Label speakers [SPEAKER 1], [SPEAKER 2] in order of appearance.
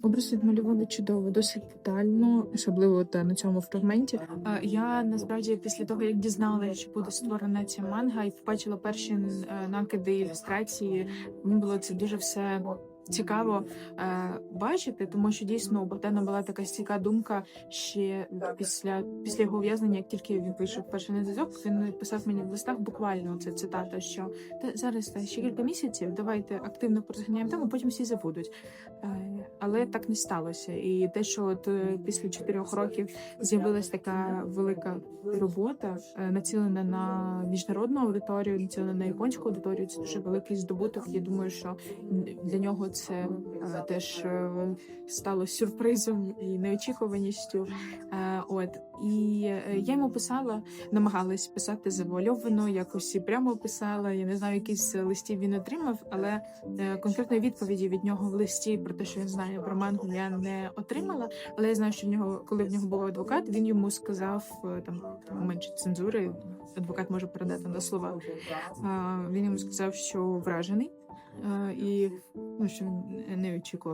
[SPEAKER 1] Образ відмалювали чудово, досить детально, особливо на цьому фрагменті. Я насправді після того, як дізналася, що буде створена ця манга, і побачила перші накиди ілюстрації, мені було це дуже все цікаво бачити, тому що дійсно у Богдана була така стійка думка ще після його ув'язнення, як тільки він вийшов перший на зв'язок, він писав мені в листах буквально це цитата, що зараз ще кілька місяців, давайте активно розганяємо тему, потім всі забудуть. Але так не сталося. І те, що от після 4 років з'явилась така велика робота, націлена на міжнародну аудиторію, націлена на японську аудиторію, це дуже великий здобуток. Я думаю, що для нього це теж стало сюрпризом і неочікуваністю. І я йому писала, намагалась писати завуальовано, якось і прямо писала. Я не знаю, якісь листів він отримав, але конкретної відповіді від нього в листі про те, що він знає про мангу, я не отримала. Але я знаю, що коли в нього був адвокат, він йому сказав, там менше цензури, адвокат може передати на слова. Він йому сказав, що вражений і що він не очікував.